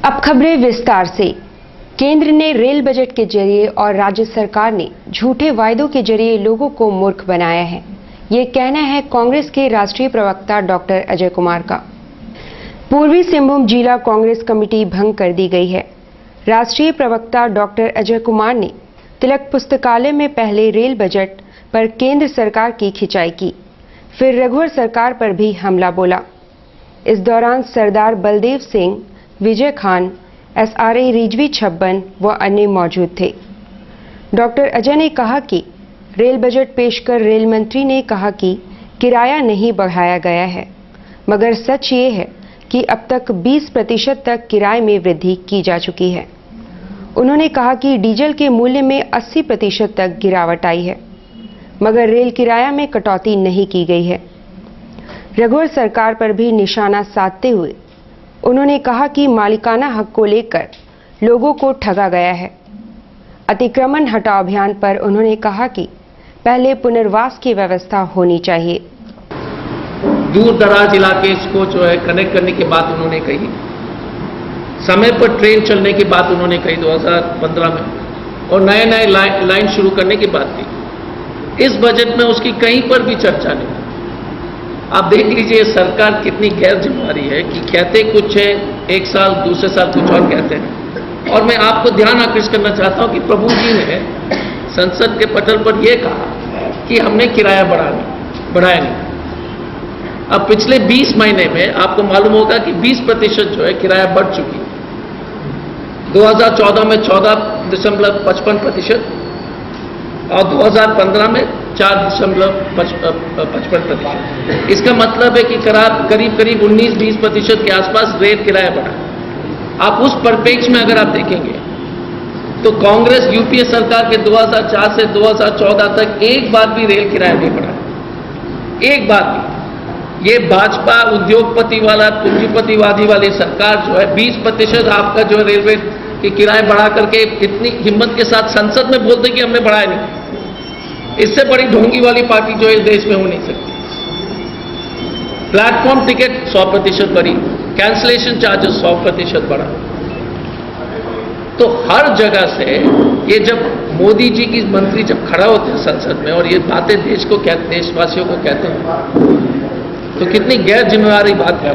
अब खबरें विस्तार से। केंद्र ने रेल बजट के जरिए और राज्य सरकार ने झूठे वायदों के जरिए लोगों को मूर्ख बनाया है, ये कहना है कांग्रेस के राष्ट्रीय प्रवक्ता डॉक्टर अजय कुमार का। पूर्वी सिंहभूम जिला कांग्रेस कमेटी भंग कर दी गई है। राष्ट्रीय प्रवक्ता डॉक्टर अजय कुमार ने तिलक पुस्तकालय में पहले रेल बजट पर केंद्र सरकार की खिंचाई की, फिर रघुवर सरकार पर भी हमला बोला। इस दौरान सरदार बलदेव सिंह, विजय खान, SRA रिजवी छब्बन व अन्य मौजूद थे। डॉक्टर अजय ने कहा कि रेल बजट पेश कर रेल मंत्री ने कहा कि किराया नहीं बढ़ाया गया है, मगर सच ये है कि अब तक 20% तक किराए में वृद्धि की जा चुकी है। उन्होंने कहा कि डीजल के मूल्य में 80% तक गिरावट आई है, मगर रेल किराया में कटौती नहीं की गई है। रघुवर सरकार पर भी निशाना साधते हुए उन्होंने कहा कि मालिकाना हक को लेकर लोगों को ठगा गया है। अतिक्रमण हटाओ अभियान पर उन्होंने कहा कि पहले पुनर्वास की व्यवस्था होनी चाहिए। दूर दराज इलाके को जो है कनेक्ट करने की बात उन्होंने कही, समय पर ट्रेन चलने की बात उन्होंने कही 2015 में, और नए नए लाइन शुरू करने की बात की। इस बजट में उसकी कहीं पर भी चर्चा नहीं। आप देख लीजिए सरकार कितनी गैर जिम्मेदारी है कि कहते कुछ है, एक साल दूसरे साल कुछ और कहते हैं। और मैं आपको ध्यान आकृष्ट करना चाहता हूं कि प्रभु जी ने संसद के पटल पर यह कहा कि हमने किराया बढ़ाया नहीं। अब पिछले 20 महीने में आपको मालूम होगा कि 20% जो है किराया बढ़ चुकी। 2014 में 14.55% और 2015 में 4.55%। इसका मतलब है कि करीब 19-20% के आसपास रेल किराया बढ़ा। आप उस परिप्रेक्ष्य में अगर आप देखेंगे तो कांग्रेस यूपीए सरकार के 2004 से 2014 तक एक बार भी रेल किराया नहीं बढ़ा, एक बार भी। ये भाजपा उद्योगपति वाला पूंजीपतिवादी वाली सरकार जो है 20% आपका जो रेलवे के किराए बढ़ा करके इतनी हिम्मत के साथ संसद में बोलते कि हमने बढ़ाया नहीं। इससे बड़ी ढोंगी वाली पार्टी जो इस देश में हो नहीं सकती। प्लेटफॉर्म टिकट 100% बढ़ी, कैंसलेशन चार्जेस 100% बढ़ा। तो हर जगह से ये जब मोदी जी की मंत्री जब खड़ा होते हैं संसद में और ये बातें देशवासियों को कहते हैं, तो कितनी गैर जिम्मेदारी बात है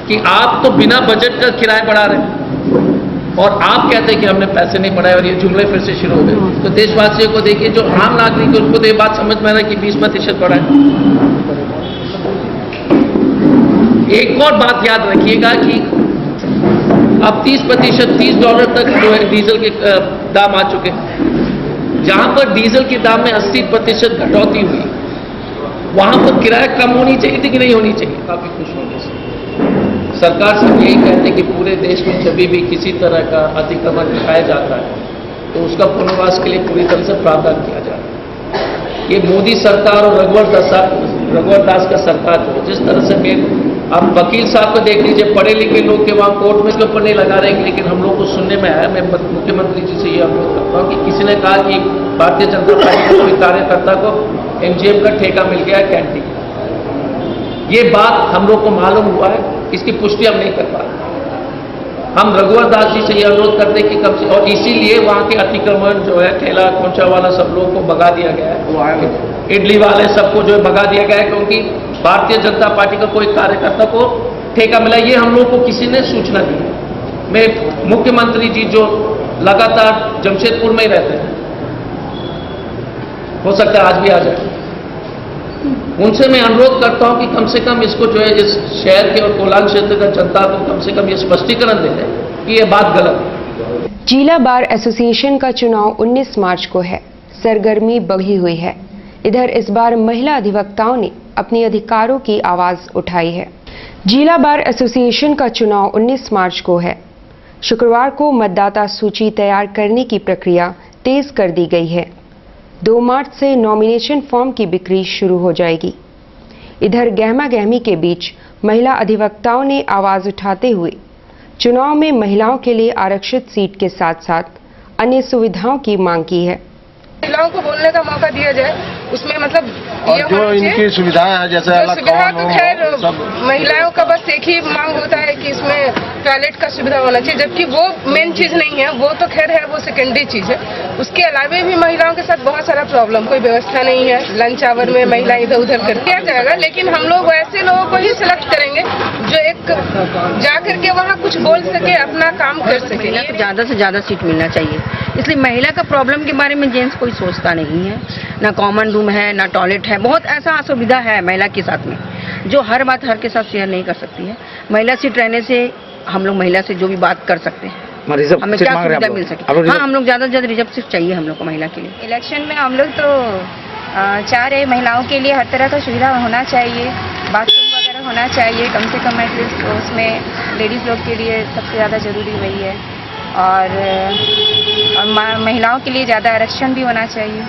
कि आप तो बिना बजट का किराया बढ़ा रहे हैं और आप कहते हैं कि हमने पैसे नहीं बढ़ाए, और ये जुमले फिर से शुरू हो गए। तो देशवासियों को देखिए, जो आम नागरिक है उनको तो ये बात समझ में आ रहा है कि 20% बढ़ा है। एक और बात याद रखिएगा कि अब 30% $30 तक जो है डीजल के दाम आ चुके हैं। जहां पर डीजल के दाम में 80% कटौती हुई, वहां पर किराया कम होनी चाहिए थी कि नहीं होनी चाहिए? काफी खुश होने से सरकार से यही कहते हैं कि पूरे देश में जब भी किसी तरह का अतिक्रमण दिखाया जाता है तो उसका पुनर्वास के लिए पूरी तरह से प्रावधान किया जा रहा है। ये मोदी सरकार और रघुवर दास का सरकार जो जिस तरह से आप वकील साहब को देख लीजिए, पढ़े लिखे लोग के वहाँ कोर्ट में क्यों नहीं लगा रहे हैं, लेकिन हम लोग को सुनने में आया। मैं मुख्यमंत्री जी से ये अनुरोध करता हूँ कि किसी ने कहा कि भारतीय जनता पार्टी के कोई कार्यकर्ता को MGM का ठेका मिल गया कैंटीन। ये बात हम लोग को मालूम हुआ है, इसकी पुष्टि हम नहीं कर पा रहे। हम रघुवर दास जी से ये अनुरोध करते हैं कि कम से, और इसीलिए वहाँ के अतिक्रमण जो है ठेला खोंचा वाला सब लोगों को भगा दिया गया है, इडली वाले सबको जो है भगा दिया गया है, क्योंकि भारतीय जनता पार्टी का कोई कार्यकर्ता को ठेका मिला। ये हम लोग को किसी ने सूचना दी। मैं मुख्यमंत्री जी जो लगातार जमशेदपुर में ही रहते हैं, हो सकता है आज भी आ जाए, उनसे मैं अनुरोध करता हूं कि कम से कम इसको जो है इस शहर के और कोलान क्षेत्र का जनता को कम से कम ये स्पष्टीकरण दे दें कि ये बात गलत है। जिला बार एसोसिएशन का चुनाव 19 मार्च को है। सरगर्मी बढ़ी हुई है। इधर इस बार महिला अधिवक्ताओं ने अपने अधिकारों की आवाज उठाई है। जिला बार एसोसिएशन का चुनाव 19 मार्च को है। शुक्रवार को मतदाता सूची तैयार करने की प्रक्रिया तेज कर दी गई है। 2 मार्च से नॉमिनेशन फॉर्म की बिक्री शुरू हो जाएगी। इधर गहमा गहमी के बीच महिला अधिवक्ताओं ने आवाज उठाते हुए चुनाव में महिलाओं के लिए आरक्षित सीट के साथ साथ अन्य सुविधाओं की मांग की है। महिलाओं को बोलने का मौका दिया जाए, उसमें मतलब और जो इनकी सुविधाएं हैं जैसे अलग सुविधा तो खैर महिलाओं का बस एक ही मांग होता है कि इसमें टॉयलेट का सुविधा होना चाहिए, जबकि वो मेन चीज नहीं है, वो तो खैर है, वो सेकेंडरी चीज है। उसके अलावा भी महिलाओं के साथ बहुत सारा प्रॉब्लम, कोई व्यवस्था नहीं है, लंच आवर में महिला इधर उधर कर दिया जाएगा, लेकिन हम लोग वैसे लोगों को ही सिलेक्ट करेंगे जो एक जाकर के वहाँ कुछ बोल सके, अपना काम कर सके। तो ज्यादा से ज्यादा सीट मिलना चाहिए, इसलिए महिला का प्रॉब्लम के बारे में जेंट्स कोई सोचता नहीं है। ना कॉमन रूम है, ना टॉयलेट है, बहुत ऐसा असुविधा है महिला के साथ में, जो हर बात हर के साथ शेयर नहीं कर सकती है। महिला सीट रहने से हम लोग महिला से जो भी बात कर सकते हैं, हमें क्या सुविधा मिल सके। हाँ, हम लोग ज्यादा से ज्यादा रिजर्व सीट चाहिए हम लोग को महिला के लिए। इलेक्शन में हम लोग तो चाह रहे महिलाओं के लिए हर तरह का सुविधा होना चाहिए, बाथरूम वगैरह होना चाहिए कम से कम, एटलीस्ट उसमें लेडीज़ लोग के लिए सबसे ज़्यादा ज़रूरी वही है, और महिलाओं के लिए ज़्यादा आरक्षण भी होना चाहिए।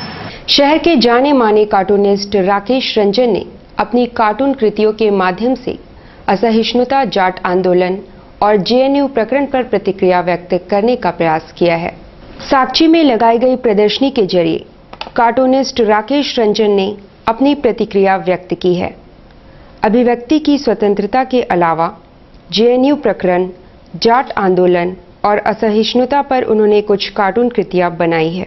शहर के जाने माने कार्टूनिस्ट राकेश रंजन ने अपनी कार्टून कृतियों के माध्यम से असहिष्णुता, जाट आंदोलन और जेएनयू प्रकरण पर प्रतिक्रिया व्यक्त करने का प्रयास किया है। साक्षी में लगाई गई प्रदर्शनी के जरिए कार्टूनिस्ट राकेश रंजन ने अपनी प्रतिक्रिया व्यक्त की है। अभिव्यक्ति की स्वतंत्रता के अलावा जेएनयू प्रकरण, जाट आंदोलन और असहिष्णुता पर उन्होंने कुछ कार्टून कृतियां बनाई है।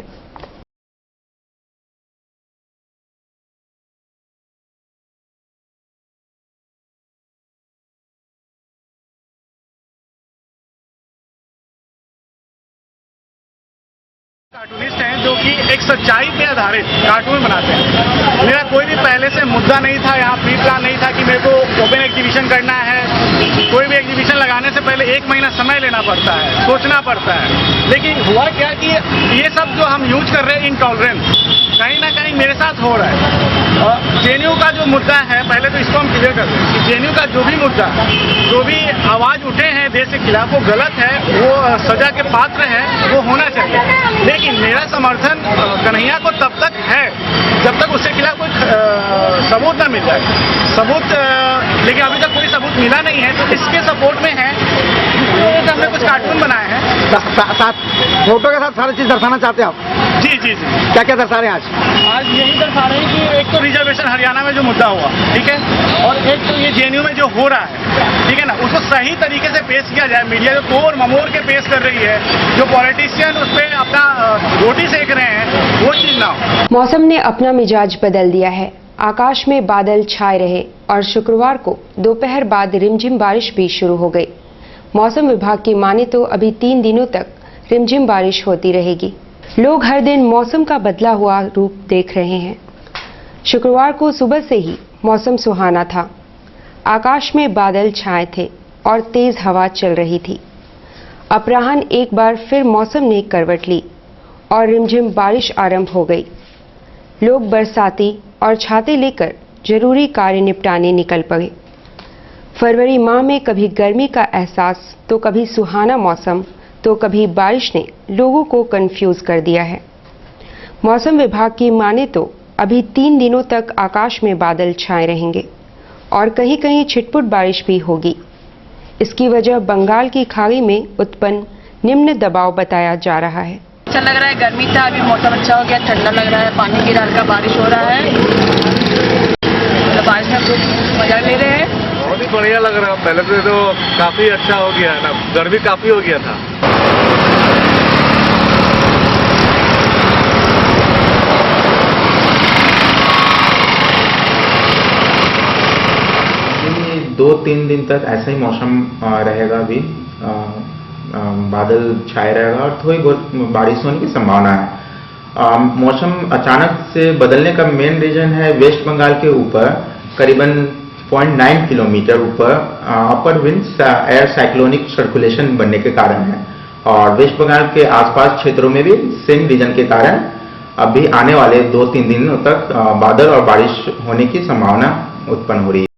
कार्टूनिस्ट हैं जो कि एक सच्चाई पे आधारित कार्टून बनाते हैं। मेरा कोई भी पहले से मुद्दा नहीं था, यहाँ प्री प्लान नहीं था कि मेरे को ओपन एग्जीबिशन करना है। कोई भी एग्जीबिशन लगाने से पहले 1 महीना समय लेना पड़ता है, सोचना पड़ता है। लेकिन हुआ क्या कि ये सब जो हम यूज कर रहे हैं इनटॉलरेंस, कहीं ना कहीं मेरे साथ हो रहा है। जेएनयू का जो मुद्दा है, पहले तो इसको हम क्लियर कर दें कि जेएनयू का जो भी मुद्दा, जो भी आवाज उठे हैं देश के खिलाफ, वो गलत है, वो सजा के पात्र है, वो होना चाहिए। लेकिन मेरा समर्थन कन्हैया को तब तक है जब तक उसके खिलाफ कोई सबूत न मिल जाए। सबूत लेकिन अभी तक कोई सबूत मिला नहीं है, तो इसके सपोर्ट में है हमने कुछ कार्टून बनाए हैं। फोटो के साथ सारी चीज दर्शाना चाहते हैं आप? जी जी जी। क्या क्या दर्शा रहे हैं आज यही दर्शा रहे हैं कि एक तो रिजर्वेशन हरियाणा में जो मुद्दा हुआ, ठीक है, और एक तो ये जेएनयू में जो हो रहा है, ठीक है ना, उसको सही तरीके से पेश किया जाए। मीडिया जो तोड़ ममोड़ के पेश कर रही है, जो पॉलिटिशियन उस पर अपना रोटी सेक रहे हैं, वो चीज ना हो। मौसम ने अपना मिजाज बदल दिया है। आकाश में बादल छाए रहे और शुक्रवार को दोपहर बाद रिमझिम बारिश भी शुरू हो गई। मौसम विभाग की माने तो अभी 3 दिनों तक रिमझिम बारिश होती रहेगी। लोग हर दिन मौसम का बदला हुआ रूप देख रहे हैं। शुक्रवार को सुबह से ही मौसम सुहाना था। आकाश में बादल छाए थे और तेज हवा चल रही थी। अपराह्न एक बार फिर मौसम ने करवट ली और रिमझिम बारिश आरंभ हो गई। लोग बरसाती और छाते लेकर जरूरी कार्य निपटाने निकल पड़े। फरवरी माह में कभी गर्मी का एहसास, तो कभी सुहाना मौसम, तो कभी बारिश ने लोगों को कंफ्यूज कर दिया है। मौसम विभाग की माने तो अभी 3 दिनों तक आकाश में बादल छाए रहेंगे और कहीं कहीं छिटपुट बारिश भी होगी। इसकी वजह बंगाल की खाड़ी में उत्पन्न निम्न दबाव बताया जा रहा है। अच्छा लग रहा है, गर्मी था, अभी मौसम अच्छा हो गया, ठंडा लग रहा है, पानी गिरा हल्का, बारिश हो रहा है, तो बारिश में खूब मजा ले रहे हैं। बहुत ही बढ़िया लग रहा है। पहले से तो काफी अच्छा हो गया है ना, गर्मी काफी हो गया था। दो 3 दिन तक ऐसा ही मौसम रहेगा। अभी बादल छाए रहेगा और थोड़ी बहुत बारिश होने की संभावना है। मौसम अचानक से बदलने का मेन रीजन है वेस्ट बंगाल के ऊपर करीबन 0.9 किलोमीटर ऊपर अपर विंड्स एयर साइक्लोनिक सर्कुलेशन बनने के कारण है, और वेस्ट बंगाल के आसपास क्षेत्रों में भी सेम रीजन के कारण अभी आने वाले 2-3 दिनों तक बादल और बारिश होने की संभावना उत्पन्न हो रही है।